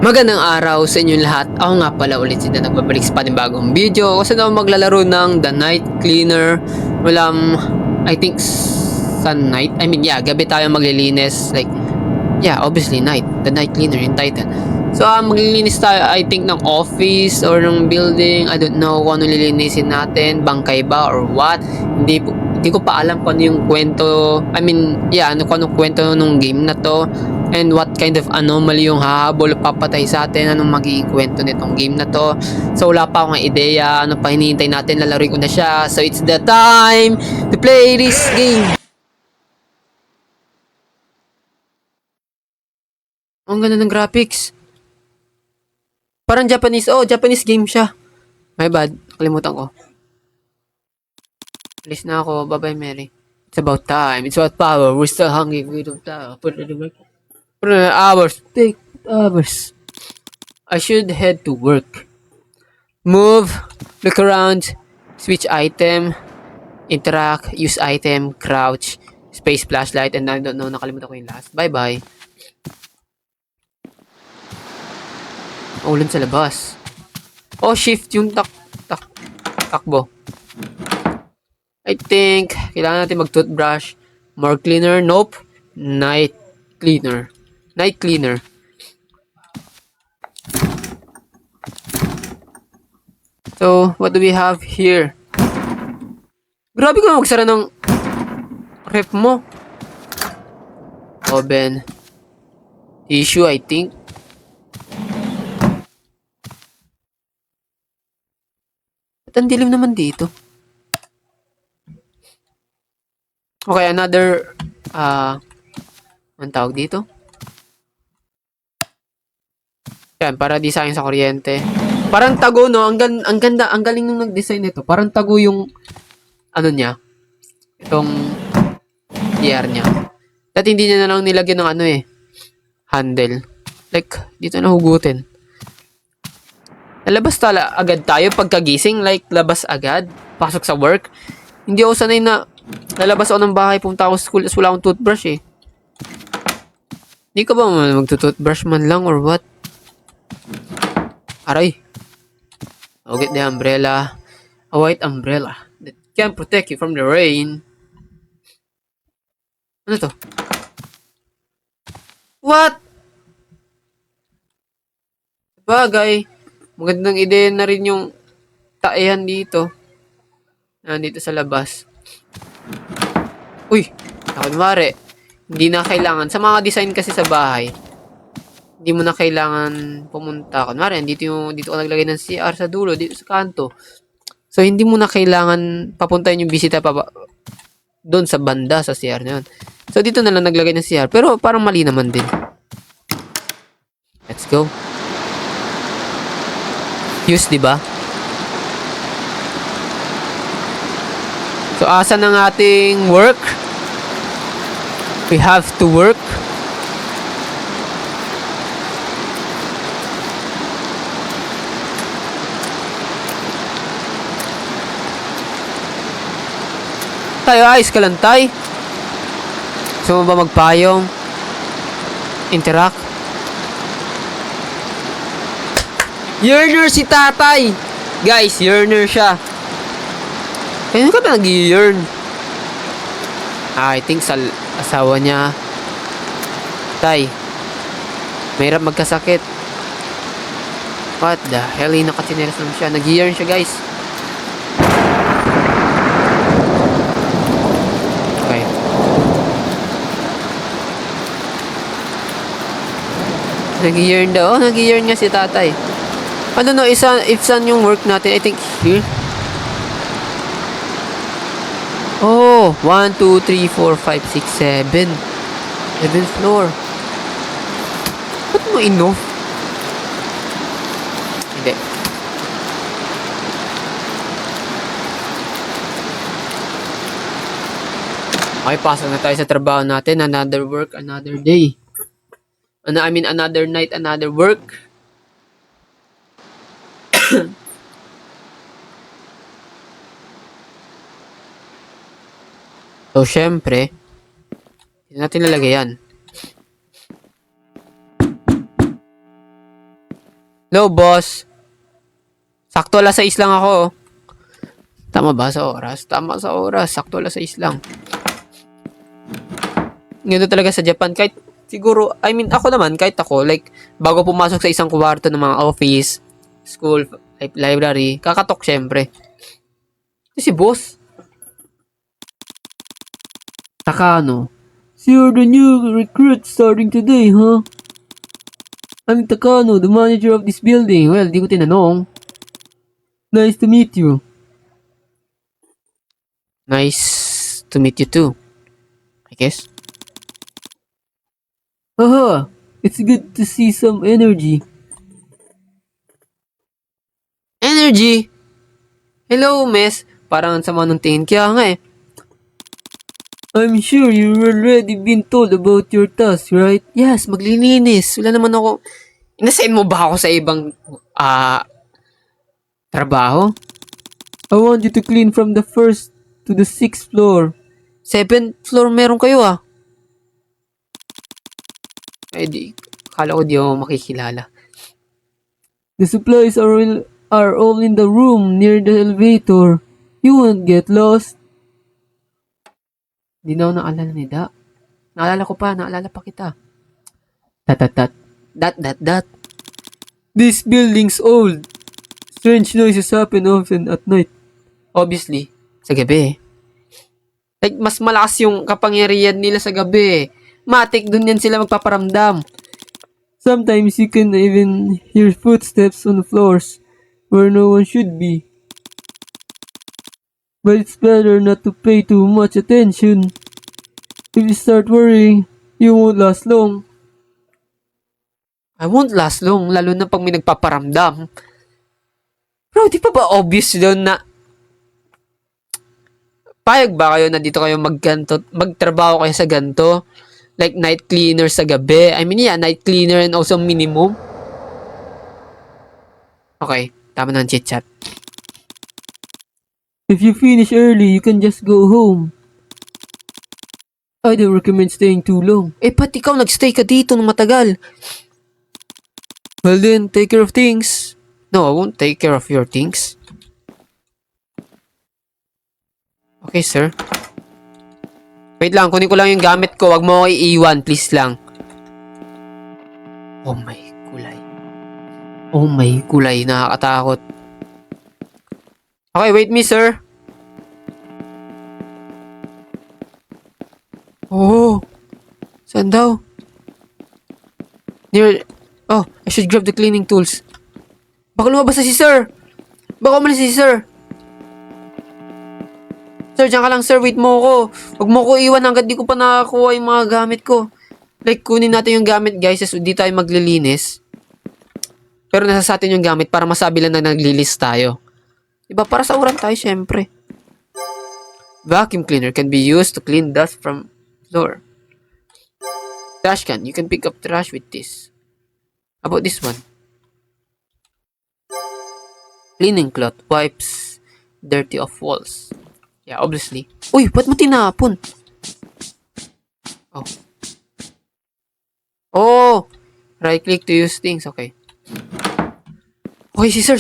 Magandang araw sa inyong lahat. Ako nga pala ulit sila nagbabalik sa panibagong video. Kasi na maglalaro ng The Night Cleaner. I think sun night. Gabi tayo maglilinis. Obviously night. The Night Cleaner yung title. So, maglilinis tayo, I think, ng office or ng building. I don't know kung ano lilinisin natin. Bangkay ba or what. Hindi ko pa alam kung ano yung kwento. Kung anong kwento nung game na to. And what kind of anomaly yung hahabol papatay sa atin, anong magiging kwento nitong game na to. So wala pa akong ideya, ano pa hinihintay natin, lalaroin ko na siya. So it's the time to play this game. Ang ganda ng graphics. Parang Japanese, Japanese game siya. My bad, kalimutan ko. Alis na ako, bye bye Mary. It's about time, it's about power, we're still hungry, we don't put it away. Hours, take hours. I should head to work. Move, look around, switch item, interact, use item, crouch, space flashlight, and I don't know, nakalimutan ko yung last. Bye-bye. Ulan sa labas. Shift yung takbo. I think, kailangan natin mag-toothbrush. More cleaner, nope. Night cleaner. So, what do we have here? Grabe ka magsara ng ref mo. Oven. Tissue, I think. Ba't ang dilim naman dito? Okay, another, anong tawag dito? Yan, para design sa kuryente. Parang tago, no? Ang ganda, ang galing nung nag-design nito. Parang tago yung, niya. Itong, gear niya. At hindi niya na lang nilagyan ng handle. Like, dito na hugutin. Nalabas agad tayo pagkagising. Like, labas agad. Pasok sa work. Hindi ako sanay na lalabas ako ng bahay, punta ako sa school, as wala akong toothbrush eh. Hindi ka ba magtutoothbrush man lang or what? Aray. I'll get the umbrella. A white umbrella that can protect you from the rain. Ano to? What? Bagay. Magandang ideya na rin yung taihan dito. Nandito sa labas. Uy. Kunwari. Hindi na kailangan. Sa mga design kasi sa bahay, hindi mo na kailangan pumunta. Kunwari, dito ka naglagay ng CR sa dulo, dito sa kanto. So, hindi mo na kailangan papuntahin yung bisita doon sa banda sa CR na yun. So, dito na lang naglagay ng CR. Pero, parang mali naman din. Let's go. Use, diba? So, asan ang ating work? We have to work. Tayo, ayos ka lang, tay. Gusto mo ba magpayong? Interact? Yearner si tatay! Guys, yearner siya. Kaya ka ba nag-yearn? I think sa asawa niya. Tay, mahirap magkasakit. What the hell? Nakachinelas naman siya. Nag-yearn siya, guys. Nag-yearn daw. Nag-yearn nga si tatay. I don't know, if saan yung work natin. I think here. 1, 2, 3, 4, 5, 6, 7. 7th floor. Ba't mo ino? Hindi. Okay, pasok na tayo sa trabaho natin. Another work, another day. Another night, another work. So, syempre, hindi natin lalagay yan. Hello, boss. Sakto 6:00 lang ako. Tama ba sa oras? Tama sa oras. Sakto 6:00 lang. Ganito talaga sa Japan. Kahit siguro, I mean, ako naman, kahit ako, like, bago pumasok sa isang kwarto ng mga office, school, library, kakatok syempre. Si boss. Takano. So you're the new recruit starting today, huh? I'm Takano, the manager of this building. Well, di ko tinanong. Nice to meet you. Nice to meet you too, I guess. Haha, it's good to see some energy. Energy? Hello, miss. Parang ang sama ng tingin. Kaya nga eh. I'm sure you've already been told about your task, right? Yes, maglilinis. Wala naman ako. Inasign mo ba ako sa ibang trabaho? I want you to clean from the first to the 6th floor. 7th floor meron kayo ah. Eh di, akala ko di ako makikilala. The supplies are all in the room near the elevator. You won't get lost. Di na ako naalala ni Da. Naalala pa kita. That. This building's old. Strange noises happen often at night. Obviously, sa gabi. Like, mas malakas yung kapangyarihan nila sa gabi. Matik, dun yan sila magpaparamdam. Sometimes you can even hear footsteps on the floors where no one should be. But it's better not to pay too much attention. If you start worrying, you won't last long. I won't last long, lalo na pag may nagpaparamdam. Bro, di pa ba obvious doon na payag ba kayo na dito kayo magtrabaho kayo sa ganto? Like night cleaner sa gabi. I mean, yeah, night cleaner and also minimum. Okay, tama na ang chit-chat. If you finish early, you can just go home. I don't recommend staying too long. Eh, ba't ikaw nagstay ka dito ng matagal? Well then, take care of things. No, I won't take care of your things. Okay, sir. Wait lang, kunin ko lang yung gamit ko. Wag mo ako iiwan, please lang. Oh my kulay. Oh my kulay, nakakatakot. Okay, wait me, sir. Oh, saan daw? Near... Oh, I should grab the cleaning tools. Baka lumabas na si sir. Baka umalis si sir. Sir, dyan ka lang sir. Wait mo ako. Huwag mo ko iwan hanggat di ko pa nakakuha yung mga gamit ko. Like, kunin natin yung gamit guys. As di tayo maglilinis. Pero nasa sa atin yung gamit para masabi lang na naglilis tayo. Diba? Para sa uran tayo, syempre. Vacuum cleaner can be used to clean dust from floor. Trash can. You can pick up trash with this. How about this one? Cleaning cloth wipes dirty off walls. Yeah, obviously. Uy, ba't mo tinapon? Oh. Oh! Right click to use things. Okay. Okay, si sir,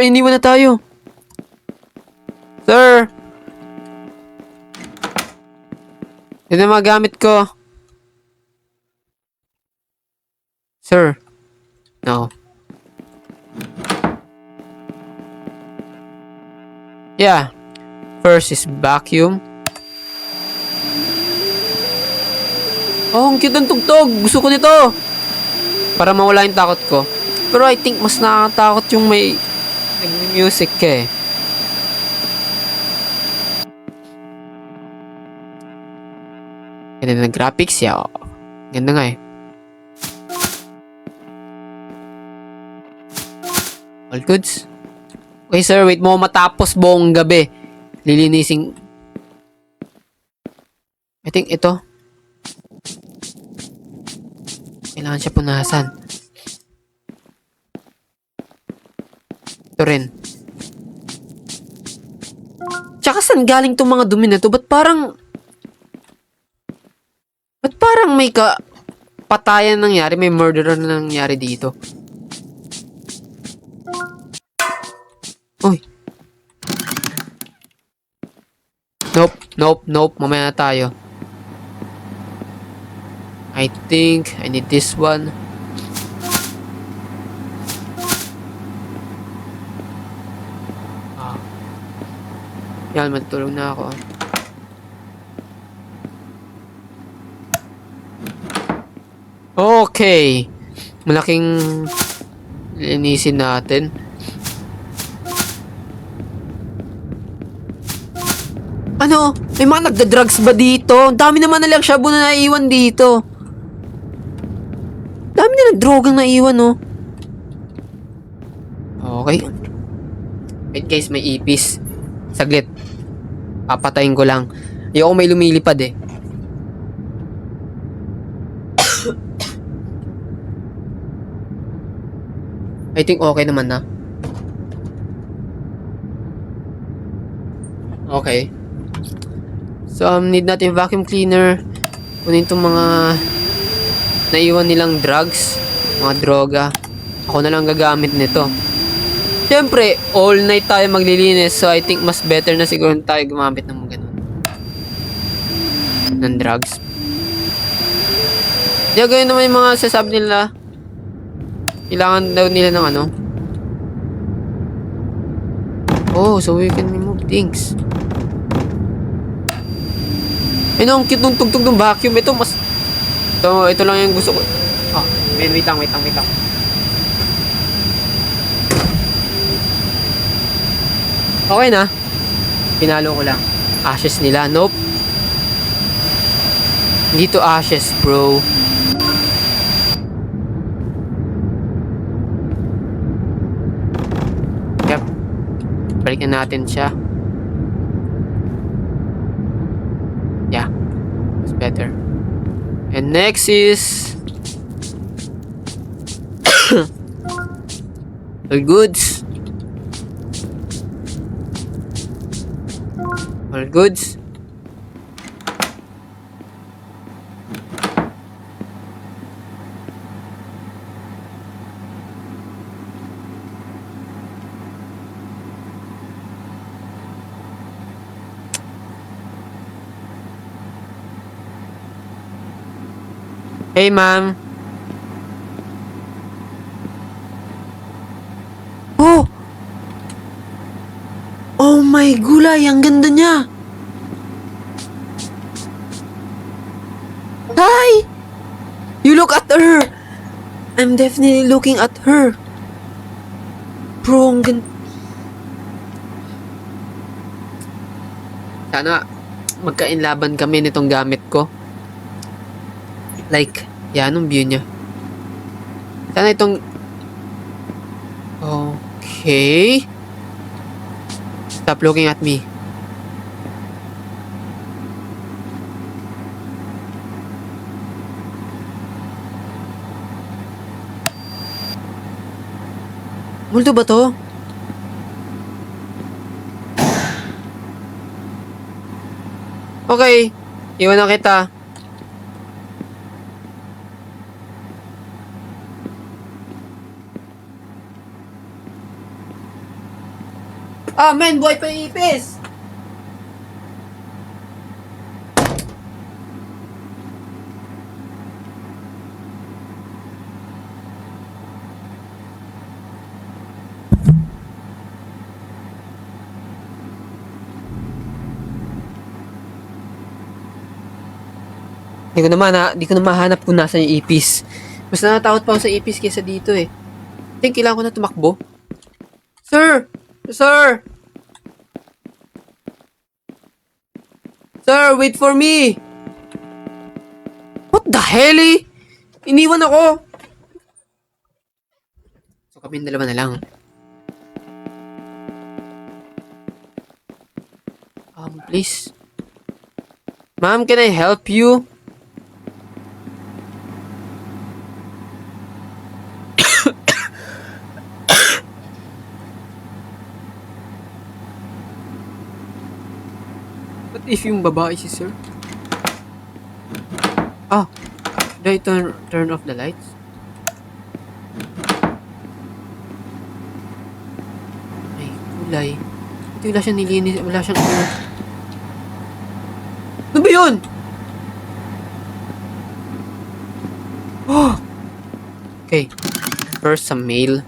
iniwan na tayo. Sir! Yan ang mga gamit ko. Sir. No. Yeah. First is vacuum. Oh, ang cute ng tugtog. Gusto ko nito. Para mawala yung takot ko. Pero I think mas nakakatakot yung may nag-music ka eh. Ganda ng graphics, yeah. Ganda nga eh. All goods? Okay sir, wait mo matapos buong gabi. Lilinising. I think ito. Kailangan siya punasan. Ito rin. Tsaka saan galing tong mga dumi na to? Ba't parang may patayan nangyari? May murderer na nangyari dito. Nope. Mamaya na tayo. I think I need this one. Yan, matulog na ako. Okay. Malaking linisin natin. Ano? May mga nagda-drugs ba dito? Ang dami naman na lang shabu na naiwan dito. Dami na drogang naiwan, no? Okay. Wait guys, may ipis. Saglit. Papatayin ko lang. Ayoko may lumilipad eh. I think okay naman na. Okay. So, need natin vacuum cleaner. Kunin itong mga naiwan nilang drugs. Mga droga. Ako na lang gagamit nito. Siyempre, all night tayo maglilinis. So, I think mas better na siguro tayo gumamit ng ganun. Ng drugs. Kaya ganyan naman yung mga sasabi nila. Kailangan daw nila ng ano. Oh, so we can remove things. Ayun, ang cute nung tugtog ng vacuum. Ito, mas... Ito lang yung gusto ko. Oh, wait lang. Okay na. Pinalo ko lang. Ashes nila. Nope. Hindi to ashes, bro. Yep. Balikan natin siya. Yeah. It's better. And next is... all goods. All goods. Hey, ma'am. Oh! Oh my gulay, ang ganda niya. Hi! You look at her. I'm definitely looking at her. Bro, ang ganda. Sana magkainlaban kami nitong gamit ko. Like, yan ang view niya. Sana itong... Okay. Stop looking at me. Multo ba to? Okay. Iwan na kita. Ah, men, buhay pa yung ipis! Di ko na mahanap kung nasa yung ipis. Mas natatakot pa ako sa ipis kaysa dito eh. I think kailangan ko na tumakbo. Sir! Sir! Sir, wait for me! What the hell eh? Iniwan ako! So kami dalawa na lang. Please. Ma'am, can I help you? What if yung babae si sir? Ah, should I turn off the lights? Ay, kulay. Ito wala siyang nilinis. Wala siyang... yun? Oh! Okay. First, sa mail.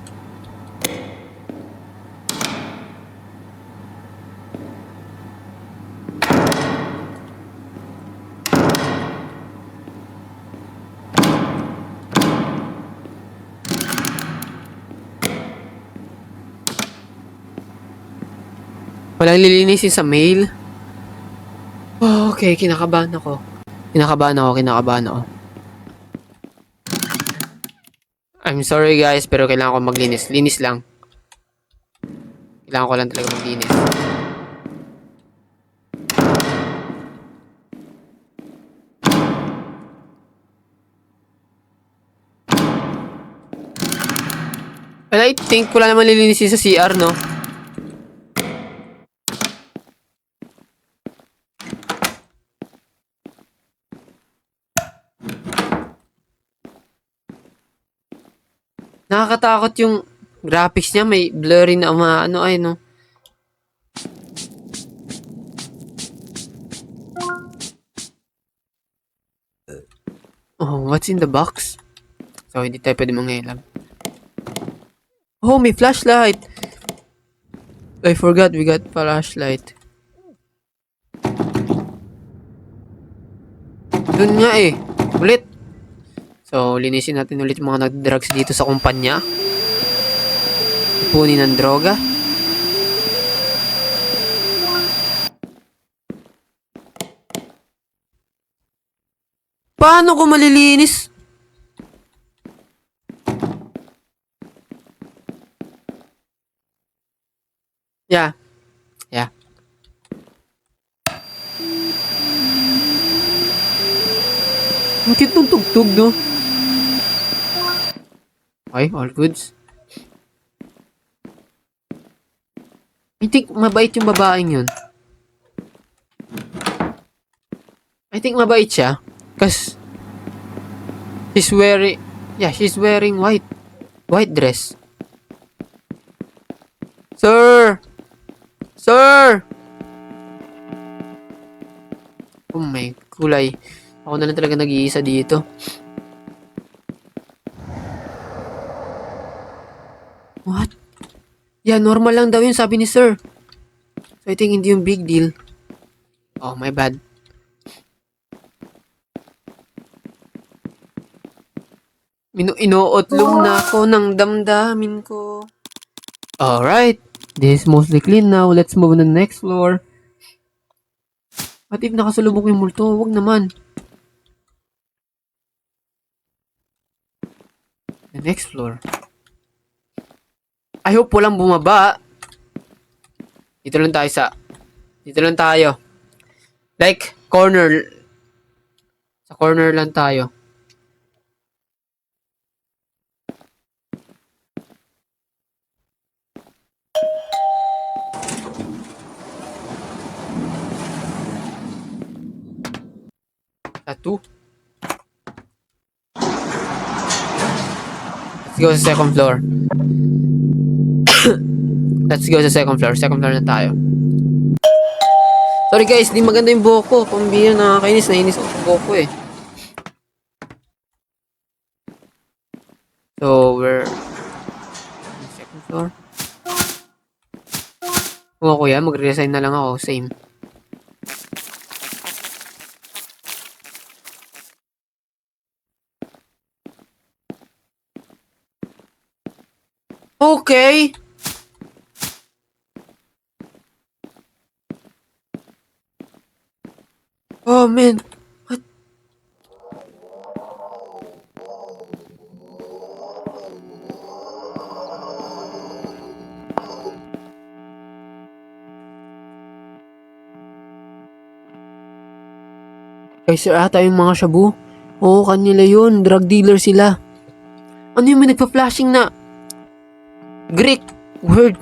Walang lilinisin sa mail. Oh, okay, kinakabahan ako. Kinakabahan ako. I'm sorry guys, pero kailangan ko maglinis. Linis lang. Kailangan ko lang talaga maglinis. Well, I think wala naman lilinisin sa CR, no? Nakakatakot yung graphics niya. May blurry na ano ay, no? Oh, what's in the box? So, hindi tayo pwede manghilam. Oh, may flashlight! I forgot we got flashlight. Doon nga eh. Ulit. So, linisin natin ulit yung mga nag-drugs dito sa kumpanya. Ipunin ng droga. Paano ko malilinis? Yeah. Yeah. Ang cute ng tugtog, no? Okay, all goods. I think mabait yung babaeng yun. I think mabait siya. Kasi she's wearing... Yeah, she's wearing white. White dress. Sir! Sir! Oh my kulay. Ako na lang talaga nag-iisa dito. What? Yeah, normal lang daw yun, sabi ni sir. So, I think hindi yung big deal. Oh, my bad. Inuotlong na ako ng damdamin ko. Alright. This is mostly clean now. Let's move on to the next floor. What if nakasalubok yung multo? Huwag naman. The next floor. I hope walang bumaba. Dito lang tayo. Like, corner. Sa corner lang tayo. Tattoo. Let's go sa second floor. Let's go sa second floor. Second floor na tayo. Sorry guys, di maganda yung buhok ko. Pambira, nakakainis. Nainis ako sa buhok ko eh. So, we're... second floor. Kung ako yan, mag-resign na lang ako. Same. Okay! Oh man! What? Kay sir ata yung mga shabu. Oo, kanila yun. Drug dealer sila. Ano yung may nagpa-flashing na Greek word?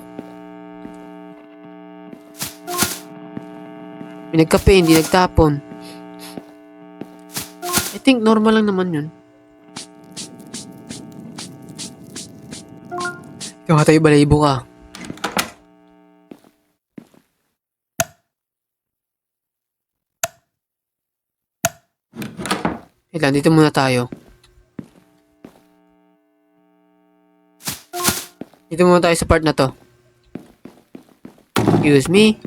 Pinagkape, hindi nagtapon. I think normal lang naman yun. Ikaw tayo balayibo ka. Ilan, dito muna tayo. Dito muna tayo sa part na to. Excuse me.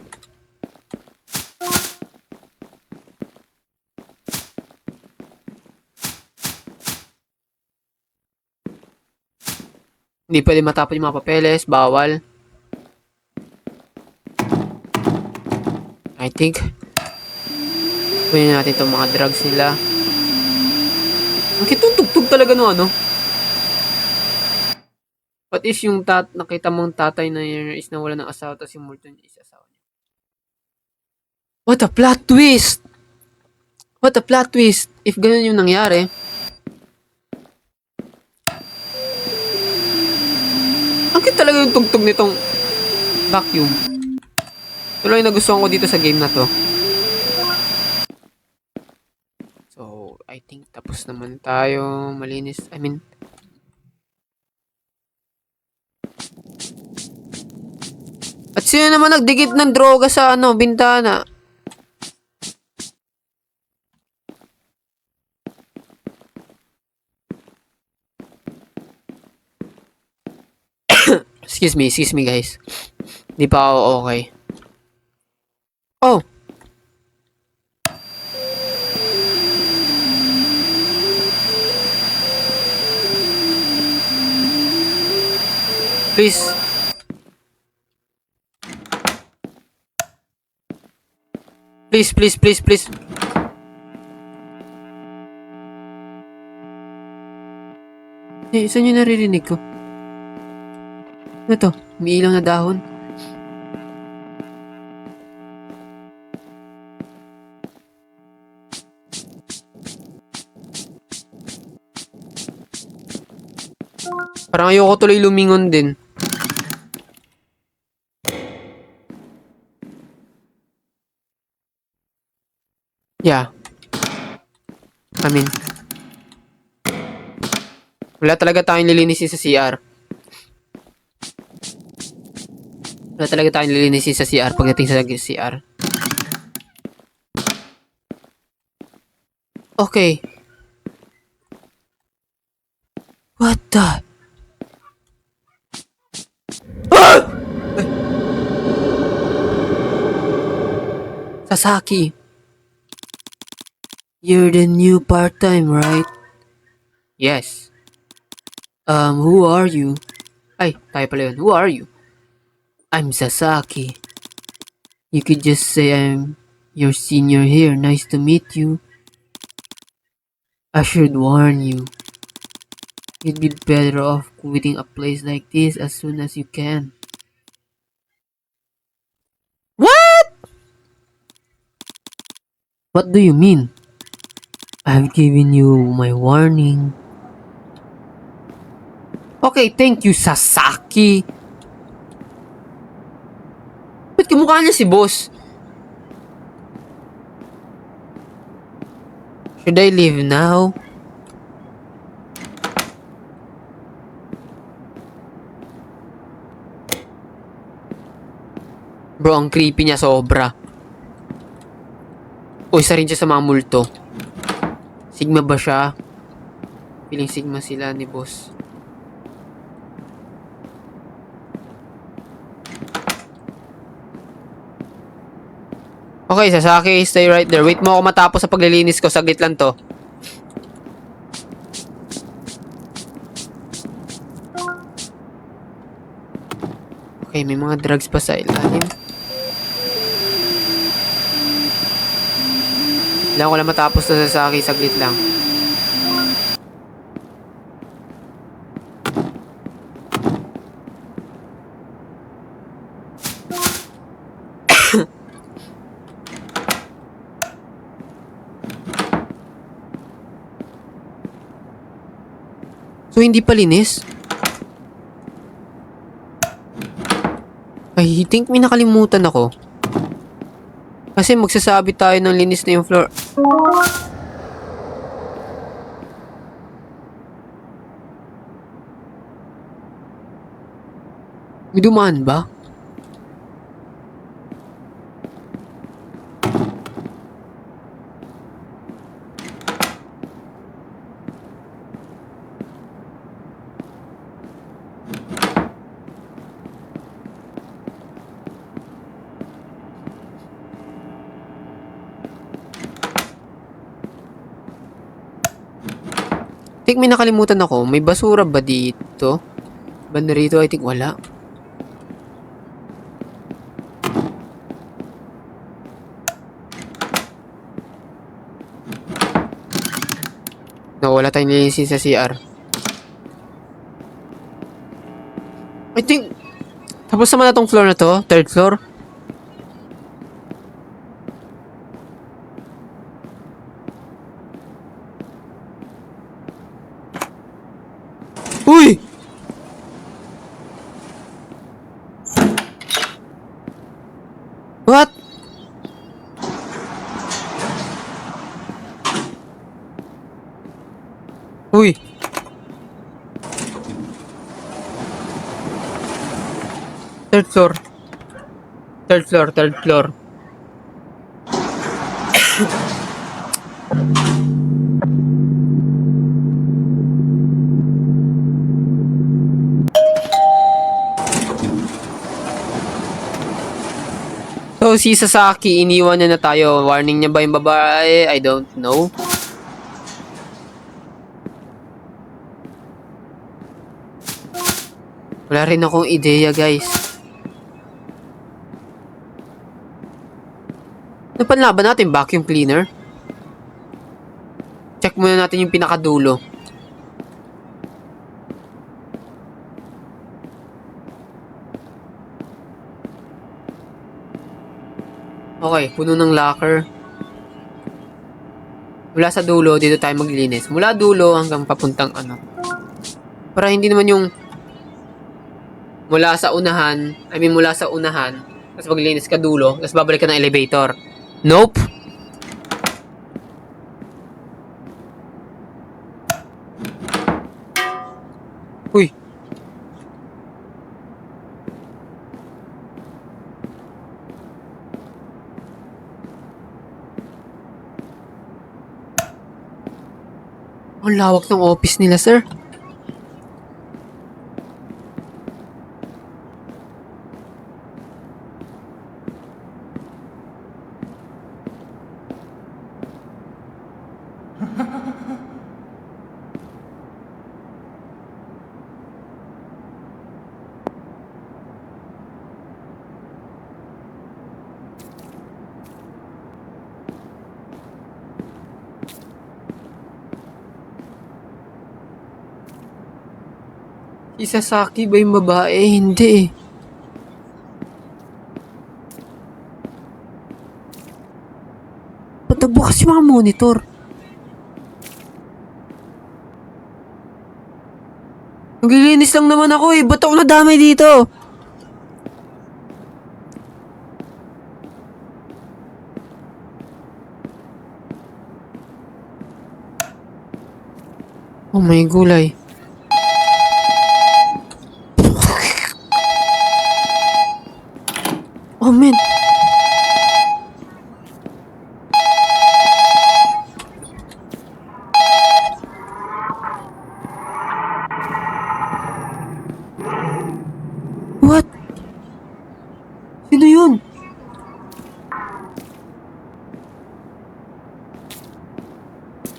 Hindi pwede matapon yung mga papeles. Bawal. I think kunin natin itong mga drugs nila. Ang kitutugtog talaga no ano. What is yung nakita mong tatay na yun is nawala ng asawa tapos yung multo niya is asawa niya. What a plot twist! What a plot twist! If ganun yung nangyari. Ang cute talaga yung tugtog nitong vacuum. Ito lang yung nagustuhan ko dito sa game na to. So, I think tapos naman tayo. Malinis. I mean, at sino naman nagdikit ng droga sa bintana? Excuse me guys. Di pa ako okay. Oh! Please. Please. Eh, saan yung naririnig ko? Ano to? May ilaw na dahon. Parang ayoko tuloy lumingon din. Yeah. I mean, wala talaga tayong lilinisin sa CR. Wala talaga tayong lilinisin sa CR pagdating sa CR. Okay. What the? Ah! Sasaki. You're the new part-time, right? Yes. Who are you? Ay, tayo pala yun. Who are you? I'm Sasaki. You could just say I'm your senior here. Nice to meet you. I should warn you. You'd be better off quitting a place like this as soon as you can. What? What do you mean? I've given you my warning. Okay, thank you, Sasaki. Ba't kamukha niya si boss? Should I leave now? Bro, ang creepy niya sobra. O, isa rin siya sa mga multo. Sigma ba siya? Feeling Sigma sila ni boss. Okay, Sasaki, stay right there. Wait mo ako matapos sa paglilinis ko. Saglit lang to. Okay, may mga drugs pa sa ilalim. Kailangan ko lang matapos na Sasaki. Saglit lang. So, hindi pa linis? I think may nakalimutan ako. Kasi magsasabi tayo ng linis na yung floor. May dumaan ba? Think may nakalimutan ako. May basura ba dito? Banda rito, I think wala. No, wala tayong nilinisin sa CR. I think, tapos naman na tong floor na to. Third floor. Uy! What? Uy! Third floor. Third floor, third floor. So, si Sasaki, iniwan niya na tayo. Warning niya ba yung babae? I don't know. Wala rin akong ideya, guys. Napanlaban natin vacuum cleaner. Check muna natin yung pinakadulo. Okay, puno ng locker. Mula sa dulo, dito tayo maglinis. Mula dulo hanggang papuntang ano. Para hindi naman yung mula sa unahan, tapos maglinis ka dulo, tapos babalik ka ng elevator. Nope. Uy. Ang lawak ng office nila, sir. Si Sasaki ba yung babae? Hindi eh. Ba't nagbukas yung mga monitor? Naglilinis lang naman ako eh. Ba't ako nadamay dito? Oh my gulay. Oh man. What? Sino yun?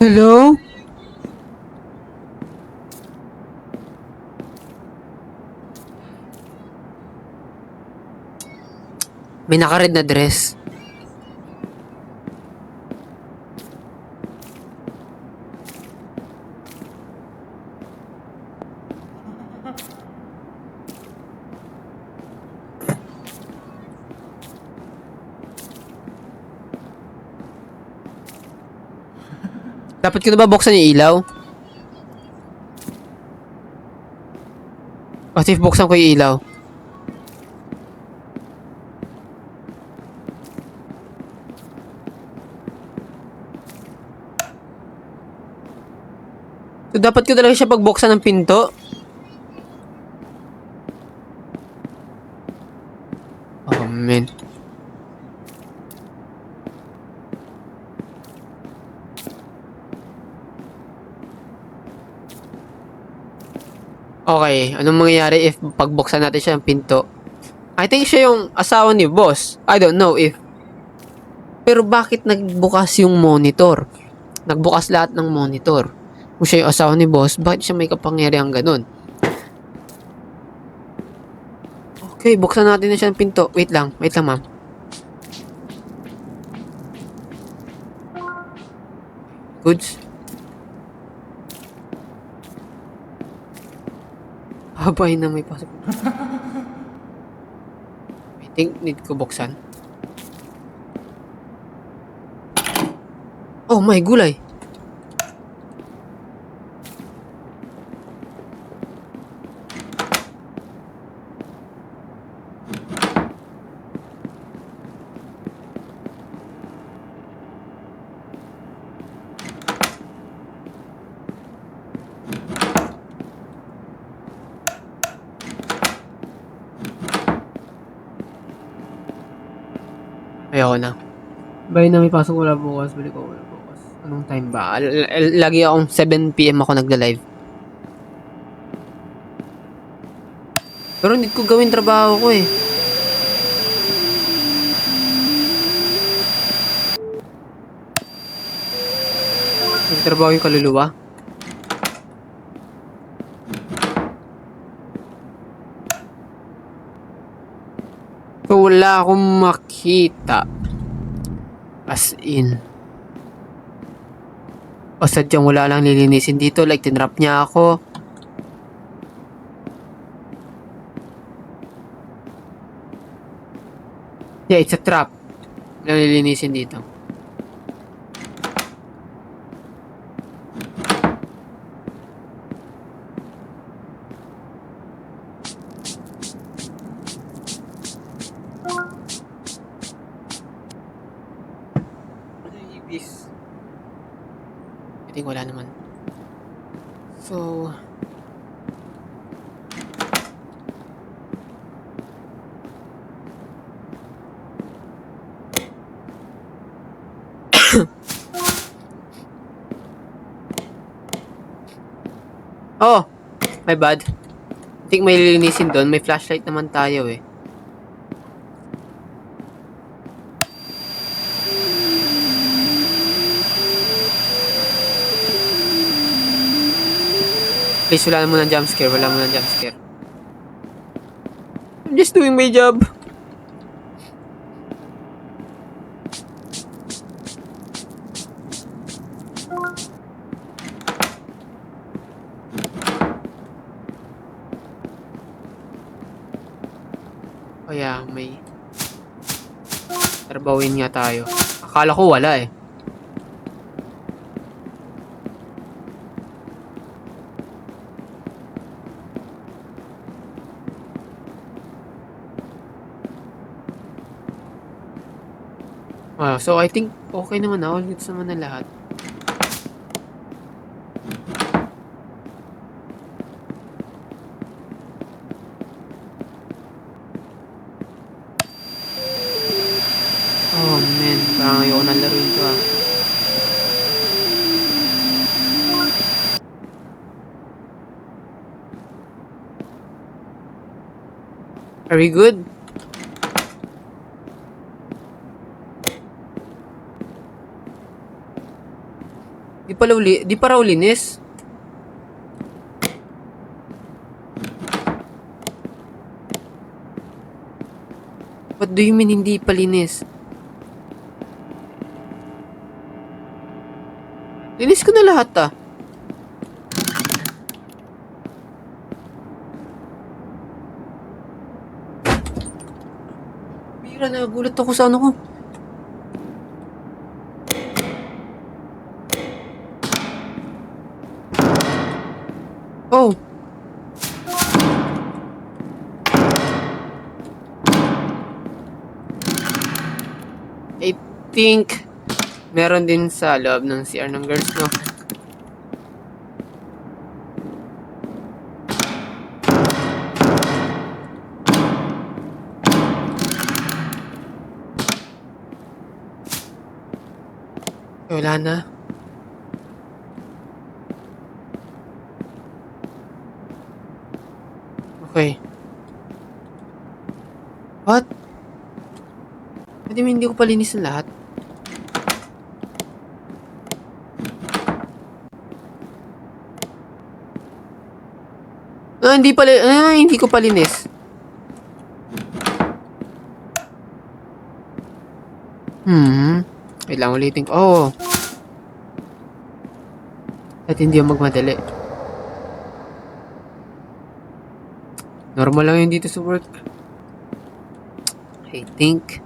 Hello? May naka-red na dress. Dapat ko na ba buksan yung ilaw? What if buksan ko yung ilaw? So, dapat ko talaga siya pagbuksan ng pinto? Oh, man. Okay, anong mangyayari if pagbuksan natin siya ng pinto? I think siya yung asawa ni boss. I don't know if... Pero bakit nagbukas yung monitor? Nagbukas lahat ng monitor. Kung siya yung asawa ni boss, bakit siya may kapangyarihang ganun? Okay, buksan natin na siya ng pinto. Wait lang, ma'am. Goods. Habay na may pasok. I think need ko buksan. Oh, may gulay. Ayoko na. Bay na may pasok wala bukas. Balik ko wala bukas. Anong time ba? Lagi akong 7 PM ako nagla-live. Pero hindi ko gawin trabaho ko eh. Nagtrabaho yung kaluluwa. So, wala akong makita. As in. O sadyang wala lang lilinisin dito. Like, tinrap niya ako. Yeah, it's a trap. Wala lilinisin dito. Ibis. I think wala naman. So, oh, my bad. I think may lilinisin doon. May flashlight naman tayo eh. Please, wala mo ng jumpscare. Wala mo ng jumpscare. I'm just doing my job. Oh yeah, may trabawin nga tayo. Akala ko wala eh. So I think okay naman na. All goods naman na lahat. Oh man, parang ayoko na laruin to ah. Are we good? Di pa raw linis. What do you mean hindi pa linis? Linis ko na lahat ah. Bira, nagulat ako sa ano ko. Oh. I think meron din sa loob ng CR ng girls, no? Wala na. Okay. What? Hindi ko palinis ng lahat. hindi pala, hindi ko palinis. Kailangan ulitin ko. Oh. At hindi ako magmadali. Normal lang yun dito sa work. I think.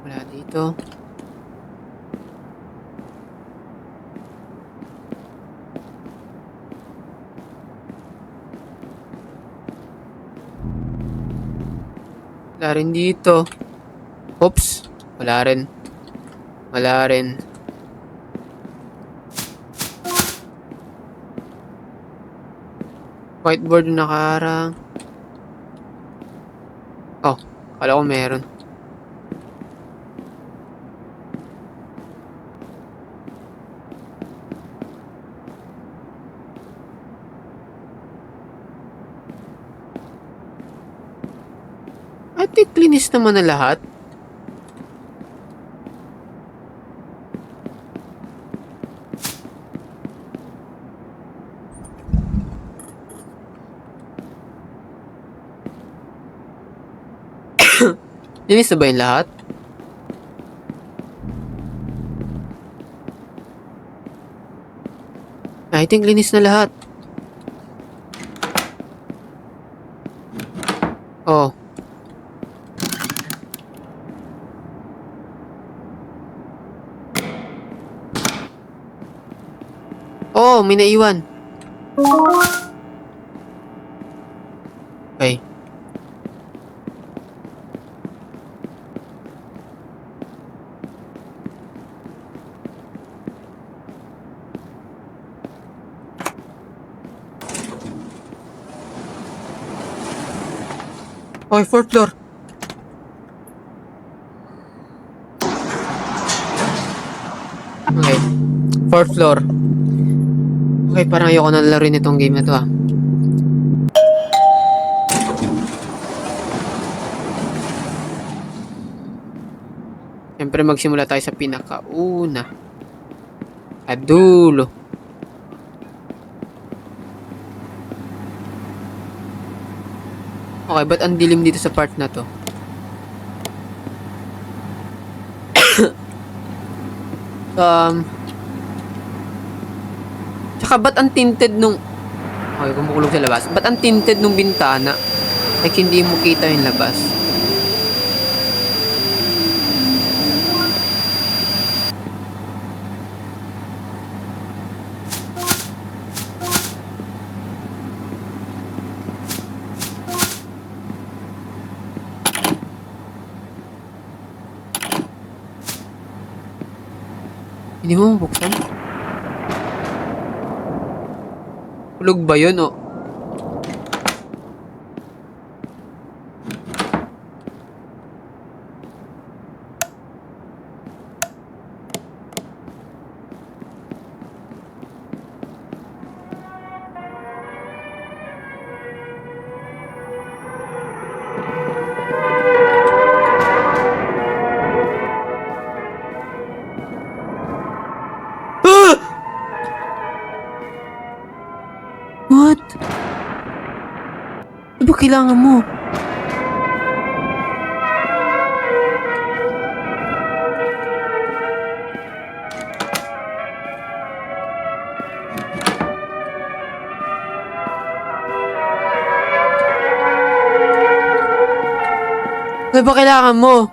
Wala dito. Wala rin dito. Oops. Wala rin. Wala rin. Whiteboard na nakaharang. Oh, kala ko meron. I think linis naman na lahat. Linis na ba yung lahat? I think linis na lahat. Oh. Oh, may naiwan. Okay. Okay, 4th floor. Okay. 4th floor. Okay, parang ayoko na laruin itong game na to ah. Siyempre magsimula tayo sa pinakauna. Adulo. Okay, ba't ang dilim dito sa part na to? Tsaka ba't ang tinted nung... Okay, kumukulog sa labas. Ba't ang tinted nung bintana? Like, hindi mo kita yung labas. Hindi mo mabuksan? Kulog ba yun o? What? Ano ba kailangan mo? Ano ba kailangan mo?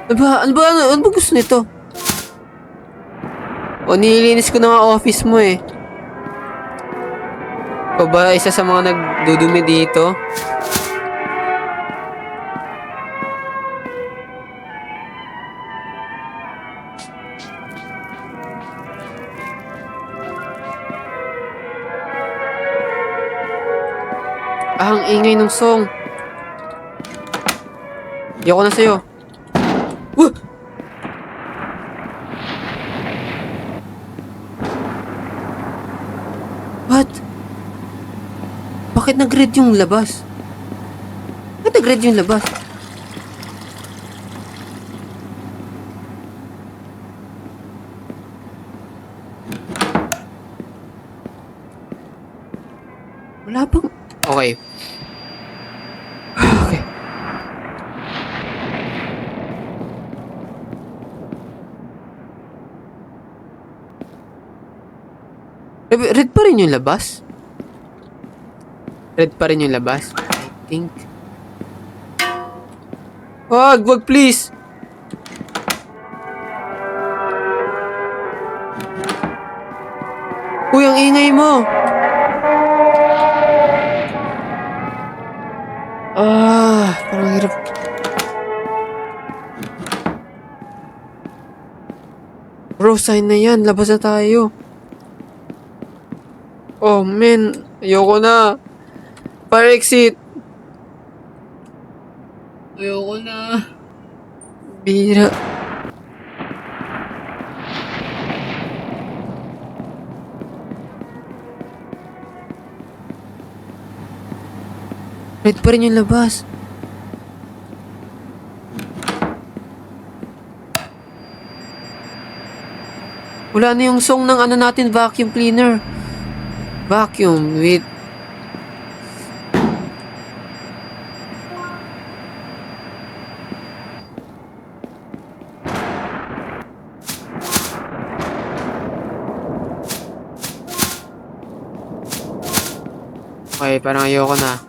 Ano ba gusto nito? O, nililinis ko na nga office mo eh. O ba, isa sa mga nagdudumi dito? Ah, ang ingay ng song. Ayoko na sa'yo. What? Bakit nag-red yung labas? Bakit nag-red yung labas? Wala bang... Okay. Okay. Red pa rin yung labas? Red pa rin yung labas? I think. Wag please! Uy, ang ingay mo! Parang hirap. Bro, sign na yan. Labas na tayo. Oh, man. Ayoko na. Fire exit. Ayoko na. Bira. Red pa rin yung labas. Wala na yung song ng ano natin, vacuum cleaner. Vacuum with... Okay, parang ayoko na.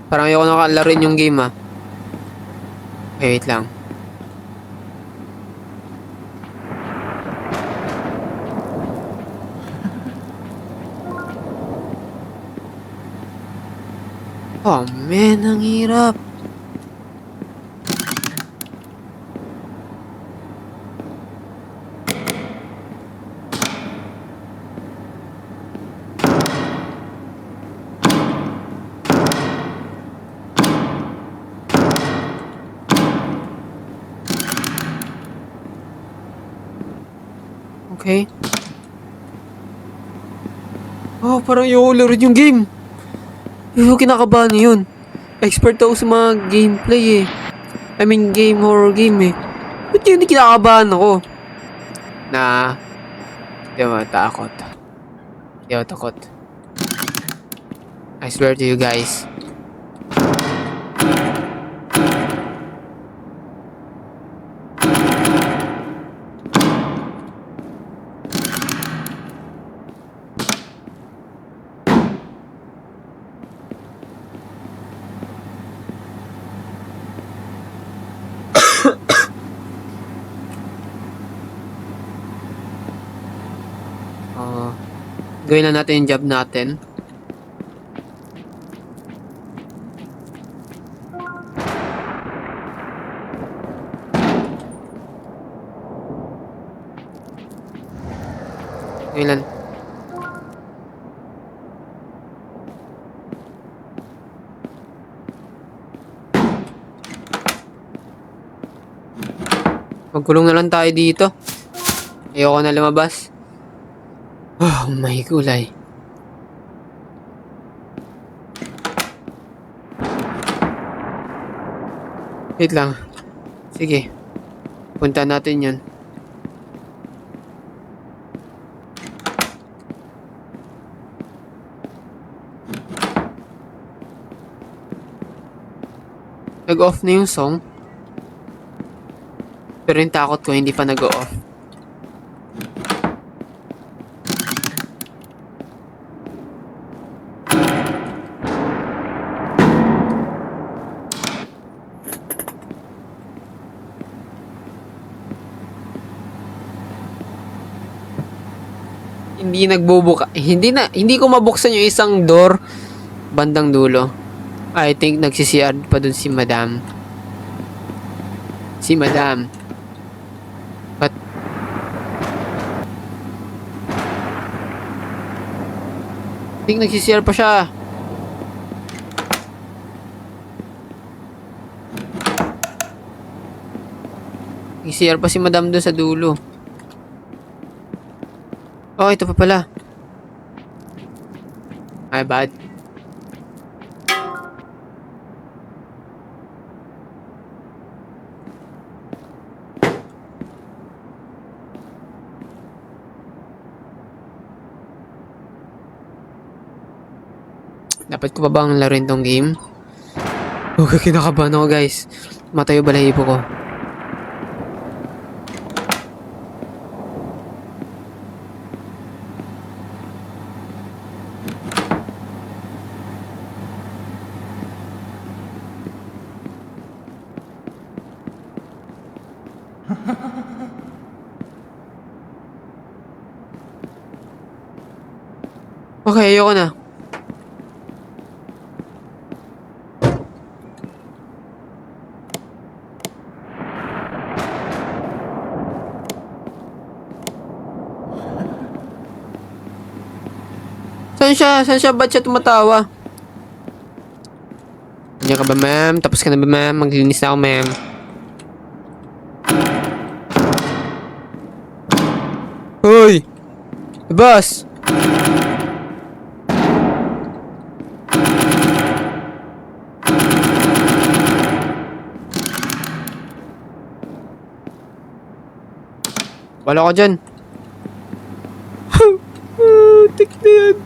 Parang ayoko na kalarin yung game ah. Okay, wait lang. Oh man, ang hirap. Okay. Oh, parang ayoko larin yung game. Ayoko, kinakabahan yun. Expert ako sa mga gameplay eh. I mean, horror game eh. Ba't yun kinakabahan ako? Di ako takot. Di ako takot. I swear to you guys. Gawin na natin yung job natin. Ilan? Magkulong na lang tayo dito. Ayoko na lumabas. Oh, may kulay. Wait lang. Sige. Punta natin yan. Nag-off na yung song. Pero yung takot ko hindi pa nag-off. Hindi ko mabuksan yung isang door bandang dulo. I think nagsisiyad pa dun si Madam. But I think nagsisiyar pa siya. Nagsisiyar pa si Madam dun sa dulo. Oh, ito pa pala. My bad. Dapat ko pa bang laruin tong game? Okay, kinakabahan ako guys. Matayo balahibo ko. Okay, ayoko na. Saan siya? Saan siya? Ba't siya tumatawa? Nandiyan ka ba, ma'am? Tapos ka na ba, ma'am? Maglinis na ako, ma'am. Hoy! Boss! Wala ko dyan. Tik na yan.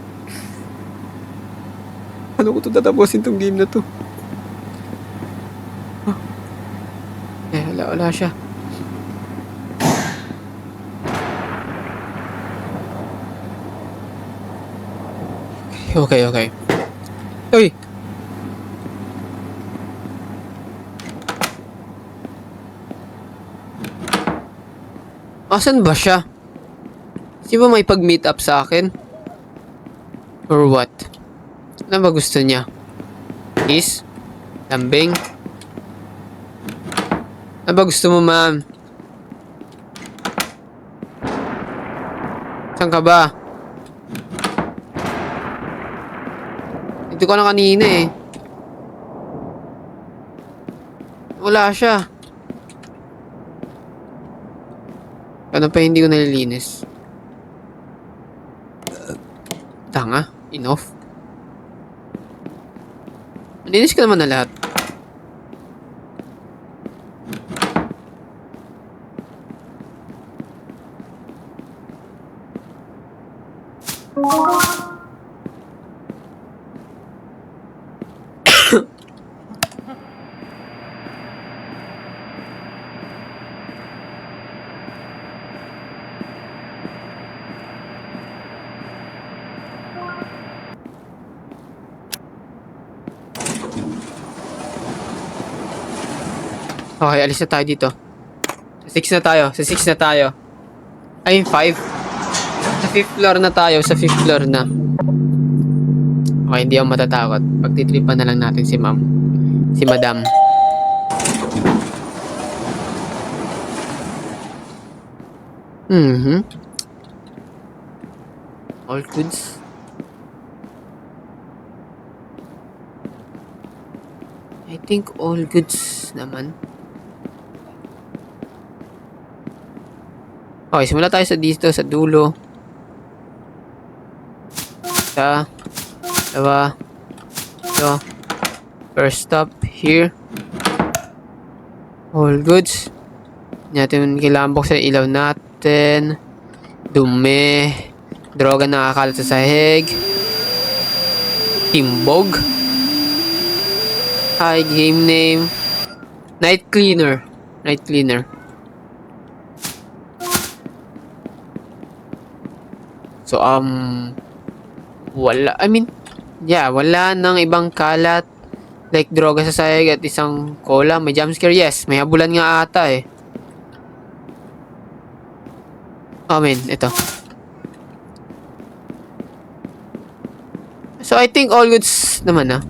Ano ko ito tatapusin tong game na to? Wala siya. Okay. Uy! Asan ba siya? Di ba may pag-meet up sa akin? Or what? Ano ba gusto niya? Kiss? Lambing? Ano ba gusto mo, ma'am? Saan ka ba? Dito ko lang kanina eh. Wala siya. Ano pa hindi ko nalilinis? Tanga? Enough? Nalinis ko naman na lahat. Okay, alis na tayo dito. Sa 6 na tayo. Sa 6 na tayo. Ay, 5. Sa 5th floor na tayo. Sa 5th floor na. Okay, hindi ako matatakot. Pagtitripan na lang natin si ma'am. Si madam. All goods. I think all goods naman. Okay, simula tayo sa dito, sa dulo. Isa. Dalawa. Ito. First stop, here. All goods. Hindi natin kailangan buksan yung ilaw natin. Dumi. Droga nakakalat sa sahig. Timbog. Hi, game name. Night Cleaner. Night Cleaner. So, wala. I mean, yeah, wala nang ibang kalat. Like, droga sa sahig at isang cola. May jumpscare, yes. May habulan nga ata eh. Oh, man. Ito. So, I think all goods naman, ah.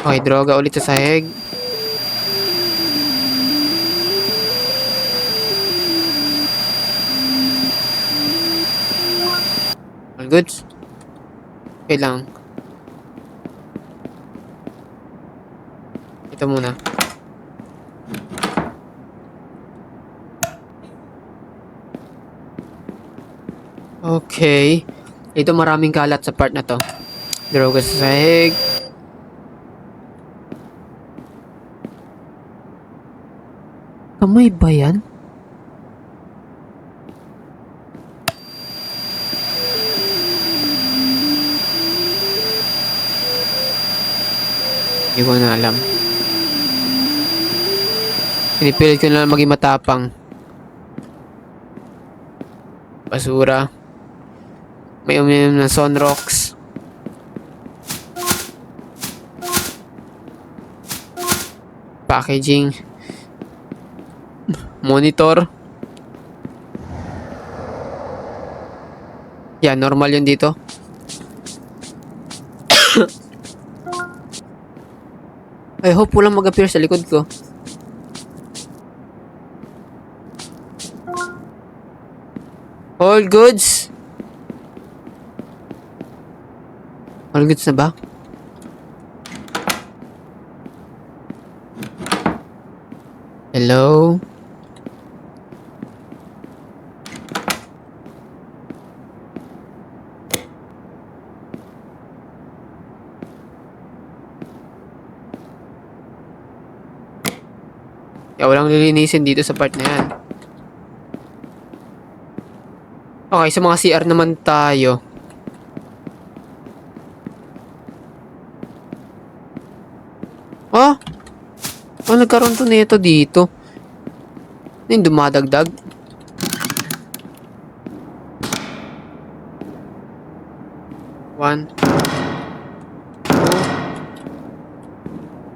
Okay, droga ulit sa sahig. All goods. Okay lang. Ito muna. Okay. Ito maraming kalat sa part na to. Droga sa sahig. Kamay ba yan? Hindi ko na alam. Pinipilit ko na lang maging matapang. Basura. May uminom ng Sunrocks. Packaging. Monitor. Yeah, normal yun dito. I hope walang mag-appear sa likod ko. All goods. All goods na ba? Hello? Kaya walang lilinisin dito sa part na yan. Okay, sa mga CR naman tayo. Oh! Oh, nagkaroon to nito dito. Ano yung dumadagdag? One. Two.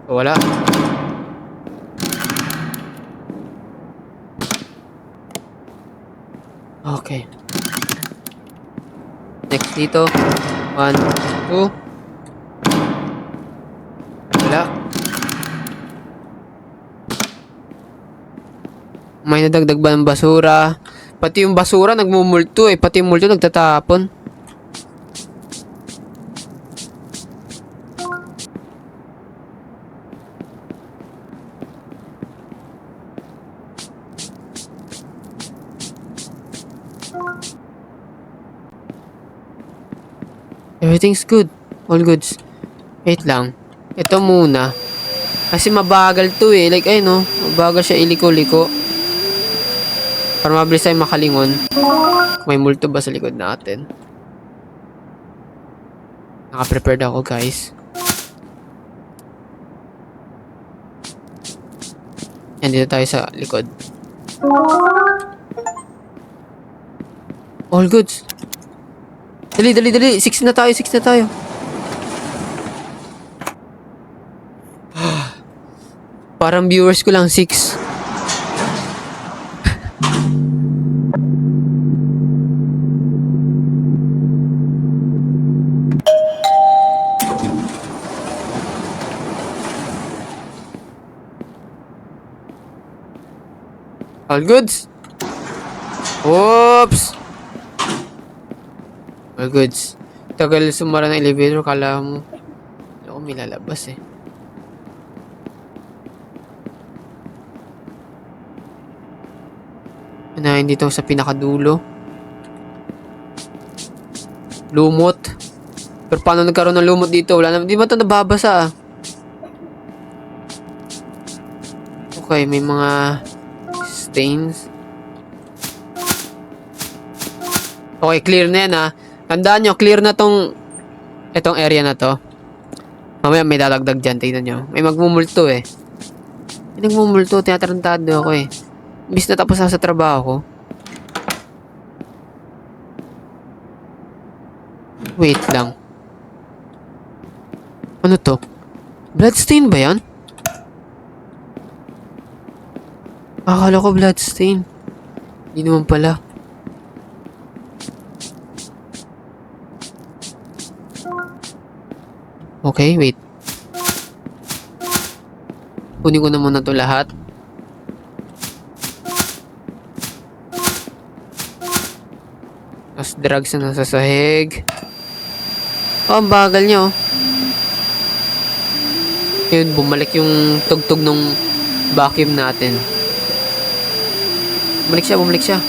Wala. Okay. Next dito. 1, 2. Wala. May nadagdag ba ng basura? Pati yung basura nagmumulto eh. Pati yung multo nagtatapon. Everything's good. All goods. Wait lang. Ito muna. Kasi mabagal to eh. Like, ayun no. Mabagal siya iliko-liko. Para mabilis tayo makalingon. May multo ba sa likod natin? Naka-prepared ako guys. Yan, dito tayo sa likod. All goods. Dali, dali, dali. 6 na tayo, 6 na tayo. Parang viewers ko lang 6. All goods. Oops. All goods. Tagal sumara ng elevator. Kala mo. Ako may lalabas eh. Unahin dito sa pinakadulo. Lumot. Pero paano nagkaroon ng lumot dito? Wala naman. Di ba ito nababasa ah? Okay, may mga stains. Okay, clear na yan ah. Tandaan nyo, clear na itong area na to. Mamaya may dadagdag dyan. Tignan nyo. May magmumulto eh. May nagmumulto. Tinatarantado ako eh. Imbis na tapos ako sa trabaho ko. Wait lang. Ano to? Bloodstain ba yan? Akala ko bloodstain. Hindi naman pala. Okay, wait. Kunin ko na muna to lahat. Tapos drugs na nasa sahig. Oh, ang bagal nyo. Yun, bumalik yung tugtog nung vacuum natin. Bumalik siya.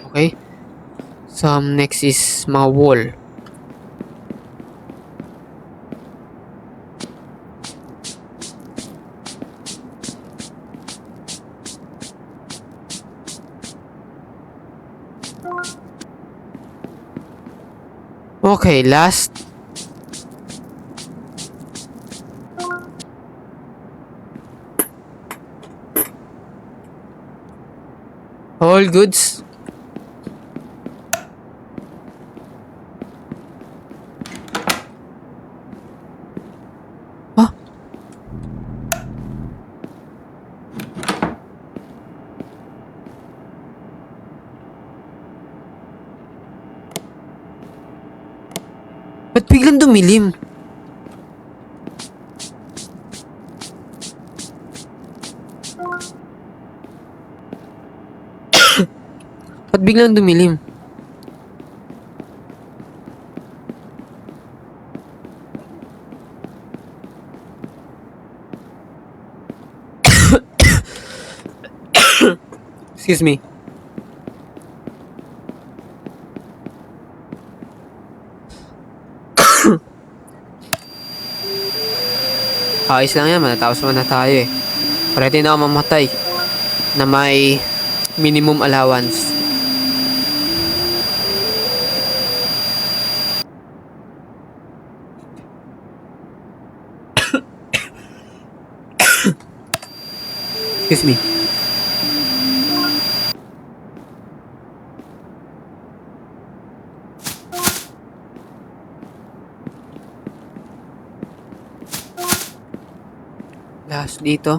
Okay. So, next is mga wall. Okay, last. All goods. Ah. Ba't biglang dumilim? Ba't biglang dumilim? Excuse me. Ayos lang yan, manatapos naman na tayo eh. Pwede na ako mamatay na may minimum allowance. Excuse me. Last dito.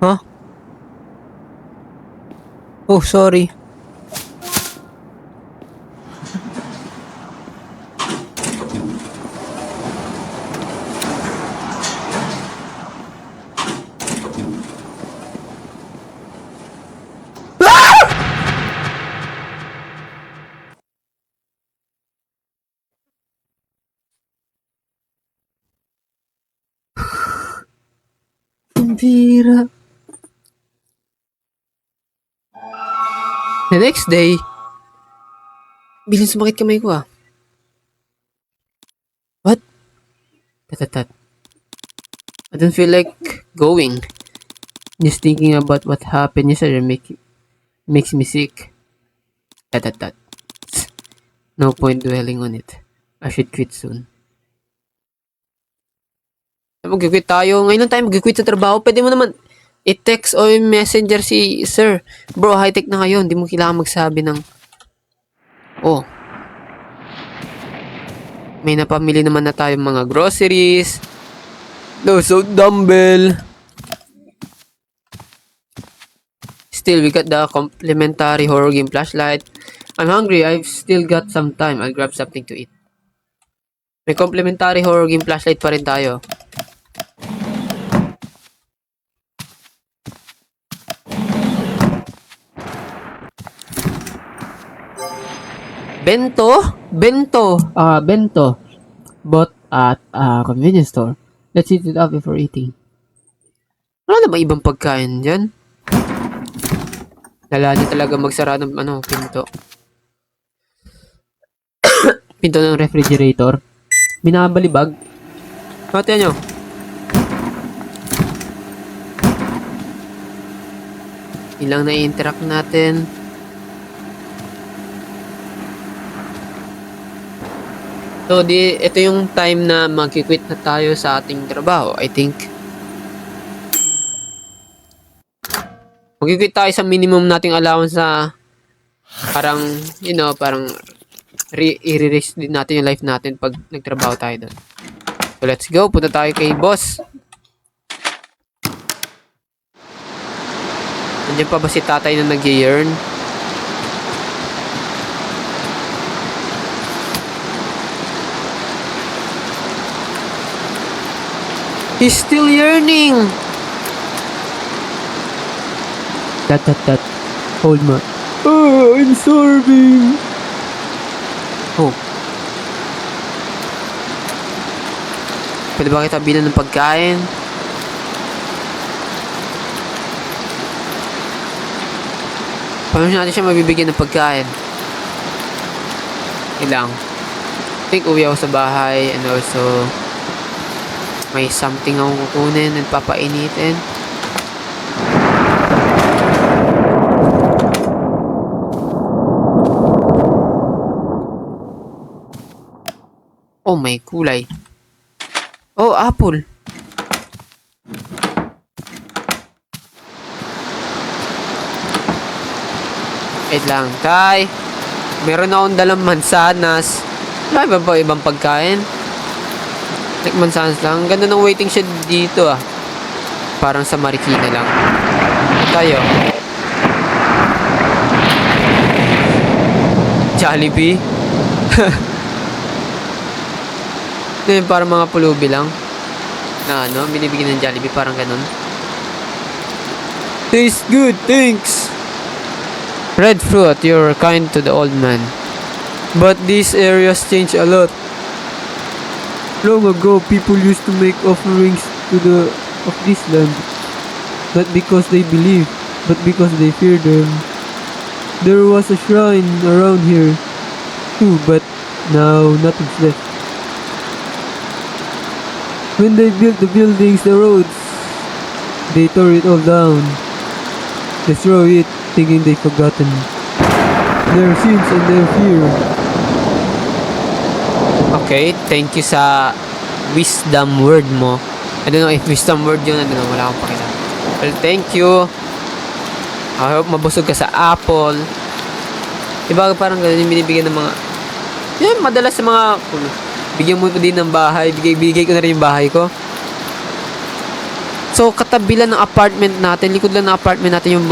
Huh? Oh, sorry. Pambira. The next day, bilang sumakit kamay ko ah. What? Tatatat. I don't feel like going. Just thinking about what happened yesterday makes me sick. Tatatat. No point dwelling on it. I should quit soon. Mag-quit tayo. Ngayon lang tayo mag-quit sa trabaho. Pwede mo naman i-text o messenger si sir. Bro, high-tech na kayo. Hindi mo kailangan magsabi ng oh, may napamili naman na tayo mga groceries. No, so dumbbell. Still, we got the complimentary horror game flashlight. I'm hungry. I've still got some time. I'll grab something to eat. May complimentary horror game flashlight pa rin tayo. Bento. Bought at a convenience store. Let's eat it up before eating. Wala na ba ibang pagkain dyan? Lala niya talaga magsara ng pinto. Pinto ng refrigerator. Binabalibag. Mati nyo. Ilang na-interact natin. So, ito yung time na mag-quit na tayo sa ating trabaho, I think. Mag-quit tayo sa minimum nating allowance sa parang, parang i-risk din natin yung life natin pag nagtrabaho tayo doon. So, let's go. Punta tayo kay boss. Nandiyan pa ba si tatay na nag-yearn? He's still yearning. That. Hold my. Oh, I'm starving. Oh. Pwede ba kita bilan ng pagkain? Paano natin siya mabibigyan ng pagkain? Ilang. I think uwi ako sa bahay and also may something akong kukunin and papainitin. Oh, may kulay. Oh, apple. Wait lang, Tay. Meron akong dalang mansanas. Wala ba ibang pagkain? Like mansanas lang. Ganda ng waiting shed dito ah. Parang sa Marikina lang. Tayo. Jollibee. Ngayon parang mga pulubi lang. Na ano, binibigyan ng Jollibee. Parang ganun. Tastes good, thanks. Red fruit, you're kind to the old man. But these areas change a lot. Long ago, people used to make offerings to the of this land. Not because they believe, but because they fear them. There was a shrine around here too, but now nothing's left. When they built the buildings, the roads, they tore it all down. Destroy it, thinking they've forgotten their sins and their fear. Okay, thank you sa wisdom word mo. I don't know if wisdom word yun. I don't know, wala akong pakita. Well, thank you. I hope mabusog ka sa apple. Diba parang ganun yung binibigyan ng mga... Yan, madalas sa mga... Bigyan mo din ng bahay. Bigay ko na rin yung bahay ko. So, katabi lang ng apartment natin. Likod lang ng apartment natin yung...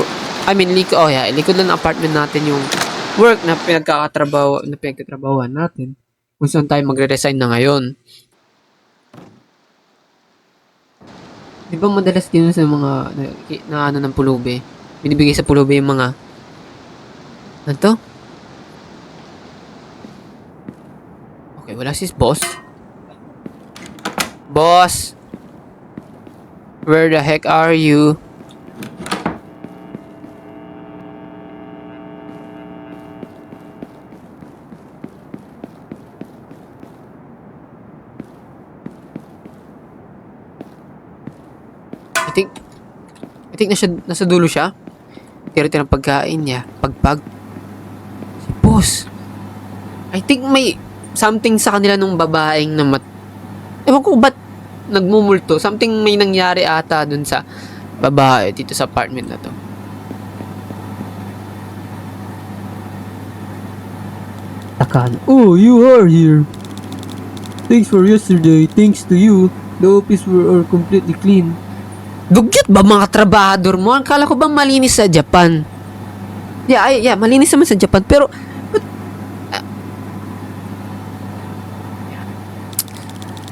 likod lang ng apartment natin yung work na pinagkatrabahuan natin. Kung saan tayo magre-resign na ngayon. Di ba madalas din sa mga na ano ng pulubi? Binibigay sa pulubi yung mga... Ano to? Okay, wala si boss. Boss! Where the heck are you? I think nasa dulo siya. Tira-tira ng pagkain niya. Pagpag. Si boss. I think may something sa kanila nung babaeng na ewan ko ba't nagmumulto. Something may nangyari ata dun sa babae dito sa apartment na to. Takan. Oh, you are here. Thanks for yesterday. Thanks to you, the office were completely clean. Dugyot ba mga trabahador mo? Akala ko bang malinis sa Japan? Yeah, malinis naman sa Japan. Pero,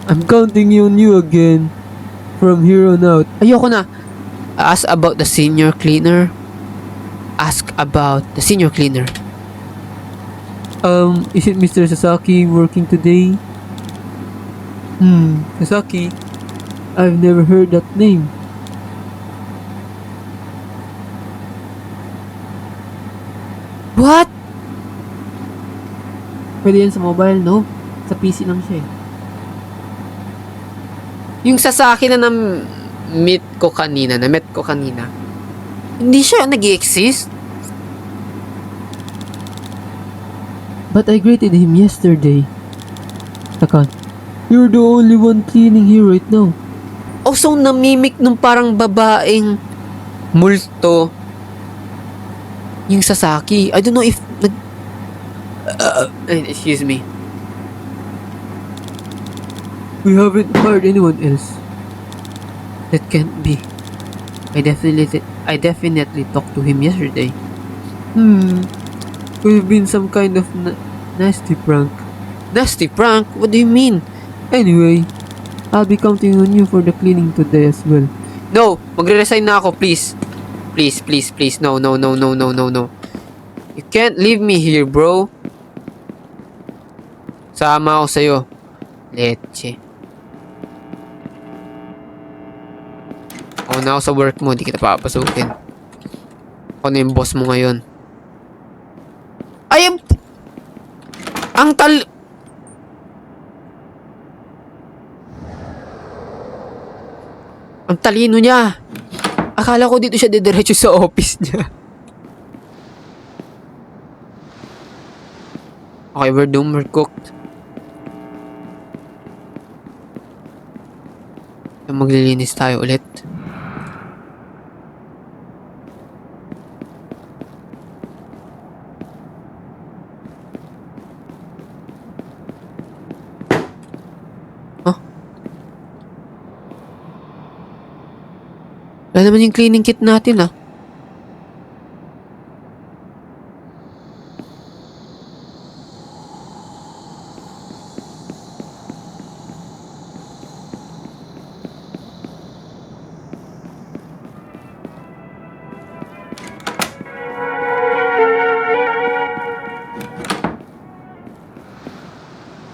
I'm counting on you again. From here on out. ayoko na. Ask about the senior cleaner. Ask about the senior cleaner. Is it Mr. Sasaki working today? Sasaki. I've never heard that name. What? Pwede yan sa mobile, no? Sa PC lang siya eh. Yung Sasaki na na-met ko kanina, hindi siya nag-exist? But I greeted him yesterday. Takan, you're the only one cleaning here right now. Oh, so namimik nung parang babaeng multo yung Sasaki. I don't know if excuse me. We haven't hired anyone else. That can't be. I definitely talked to him yesterday. Could have been some kind of nasty prank. Nasty prank? What do you mean? Anyway, I'll be counting on you for the cleaning today as well. No, magre-resign na ako, please. Please. No. You can't leave me here, bro. Sama ako sa'yo. Leche. Ako na ako sa work mo, di kita papasukin. Ako na yung boss mo ngayon. Ay, ang ang talino niya. Akala ko dito siya didiretso sa office niya. Okay, we're doomed. We're cooked. Maglilinis tayo ulit. Huh? Wala naman yung cleaning kit natin ah.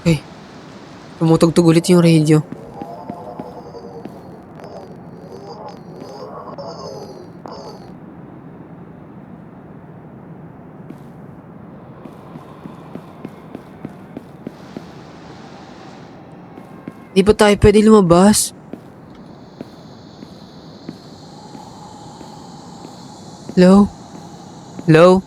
Okay. Tumutugtog ulit yung radio. Di ba tayo pwede lumabas? Hello? Hello?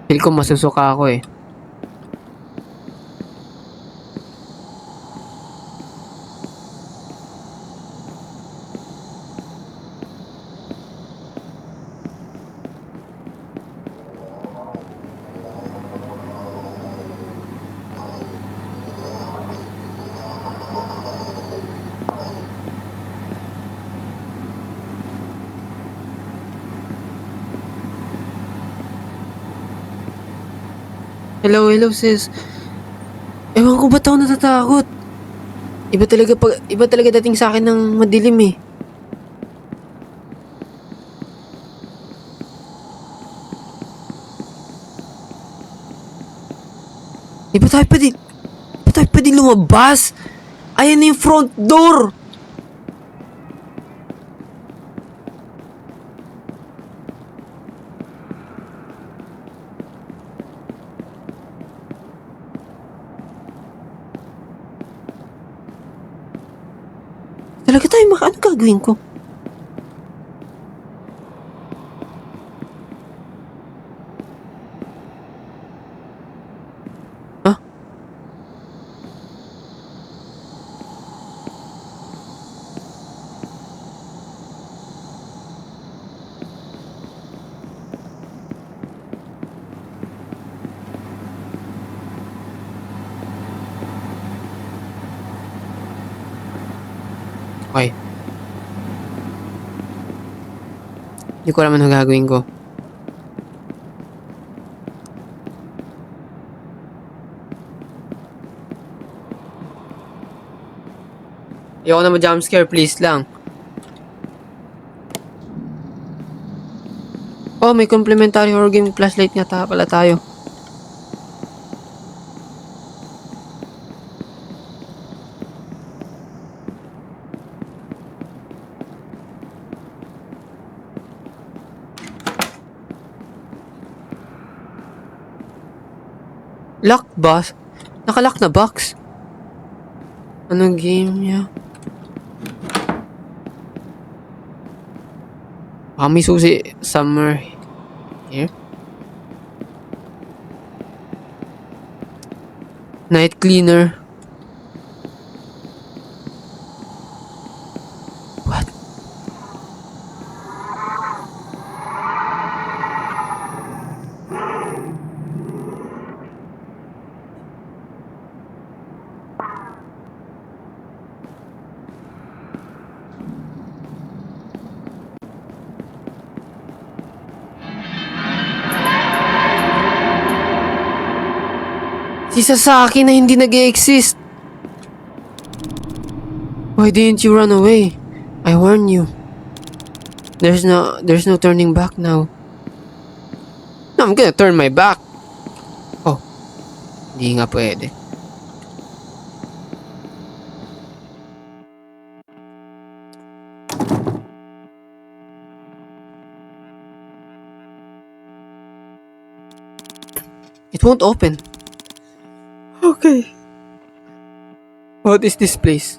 Feel ko masusuka ako eh. Hello, hello sis. Ewan ko ba't ako natatakot? Iba talaga dating sa akin ng madilim eh. Di ba tayo pwede lumabas? Ayan na yung front door! Talaga tayo ano gagawin ko? Ha? Okay. Hindi ko alam ano gagawin ko. Ayoko na ma-jumpscare, please lang. Oh, may complimentary horror game flashlight nga pala tayo. Lock box? Nakalock na box? Anong game niya? May susi somewhere here. Night cleaner. What? Isa sa akin na hindi nag-exist. Why didn't you run away? I warned you. There's no turning back now. No, I'm gonna turn my back. Oh, hindi nga pwede. It won't open. Okay. What is this place?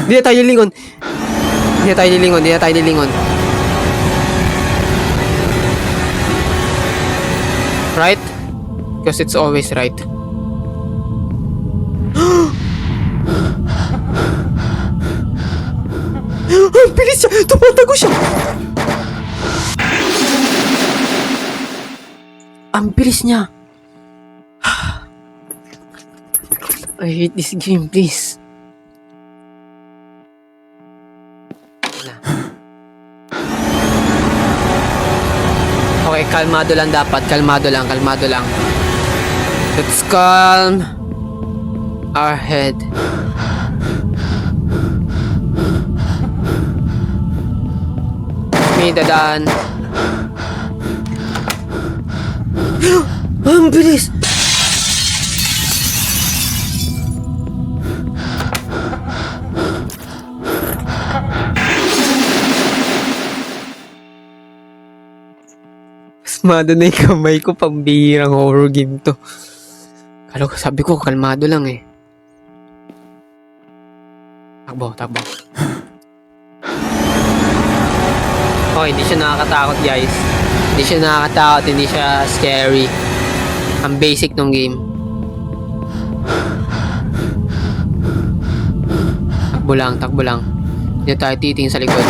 Hindi na tayo lilingon. Hindi na tayo lilingon. Hindi na tayo lilingon. Right? Because it's always right. Ang bilis siya! Tumatago siya! Ang bilis niya! I hate this game, please. Wala. Okay, kalmado lang dapat. Kalmado lang. Let's calm our head. May dadaan. Ang bilis! Kalmado na yung kamay ko, pambihirang horror game to. Sabi ko, kalmado lang eh. Takbo. Okay, hindi siya nakakatakot guys. Hindi siya nakakatakot, hindi siya scary. Ang basic ng game. Takbo lang. Hindi tayo titingin sa likod.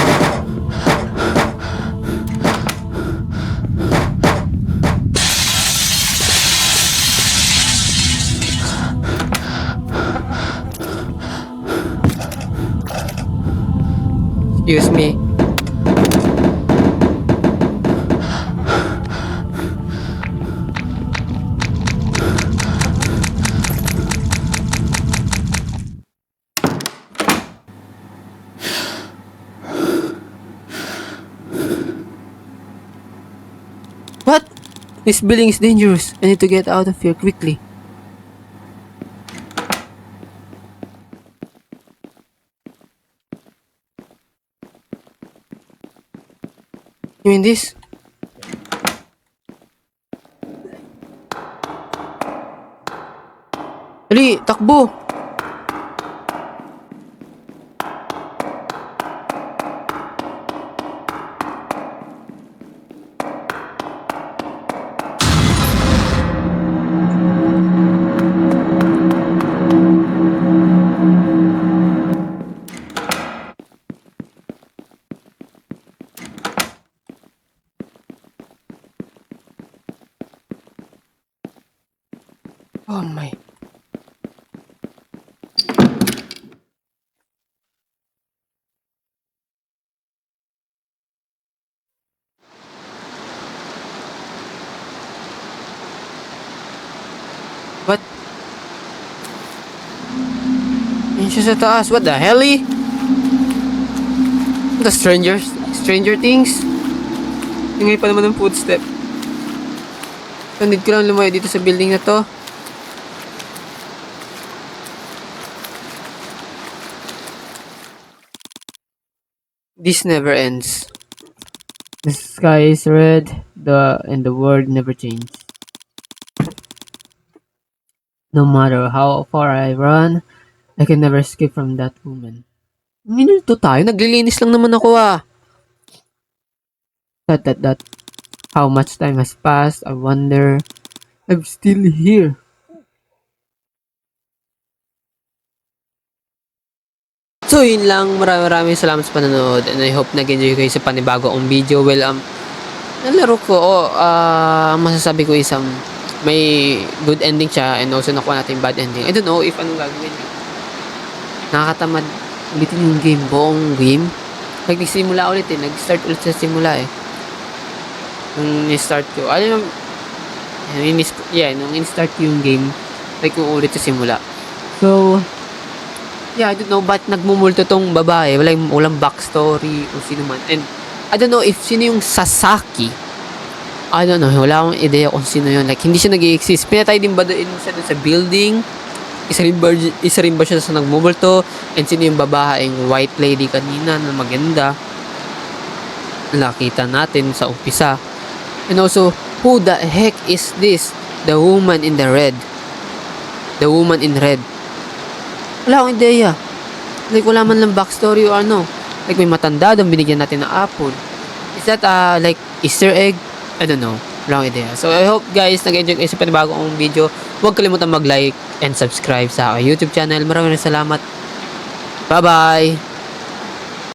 Excuse me. What? This building is dangerous. I need to get out of here quickly. You mean this? Dali, takbo! Oh my. What? Yun siya sa taas. What the hell eh? The Stranger Things? Ingay pa naman ng footstep. Need ko lang lumayo dito sa building na to. This never ends. The sky is red, and the world never changes. No matter how far I run, I can never escape from that woman. Minuto tayo, naglilinis lang naman ako ah. That. How much time has passed, I wonder. I'm still here. So yun lang, maraming salamat sa panonood and I hope nag-enjoy kayo sa panibago kong video. Well, nalaro ko, masasabi ko isang may good ending siya and also nakuha natin yung bad ending. I don't know if anong gagawin. Nakakatamad ulitin yung game, buong game. Like, nagsimula ulit eh. Nag-start ulit sa simula eh. Nung ni-start ko, nung in-start ko yung game, like, kung ulit sa simula. So, yeah, I don't know ba't nagmumulto tong babae. Walang backstory o sino man. And, I don't know if sino yung Sasaki. I don't know, wala akong ideya kung sino yun. Like, hindi siya nag-i-exist. Pinatay din ba doon siya sa building? Isa rin ba siya sa nagmumulto? And sino yung babaeng white lady kanina na maganda? Nakita natin sa umpisa. And also, who the heck is this? The woman in the red. The woman in red. Wala akong ideya. Like, wala man lang backstory o ano. Like, may matanda doon, binigyan natin ng apple. Is that, like, Easter egg? I don't know. Wala akong ideya. So, I hope, guys, nag-enjoy kayo sa panibagong kong video. Huwag kalimutan mag-like and subscribe sa aking YouTube channel. Maraming salamat. Bye-bye!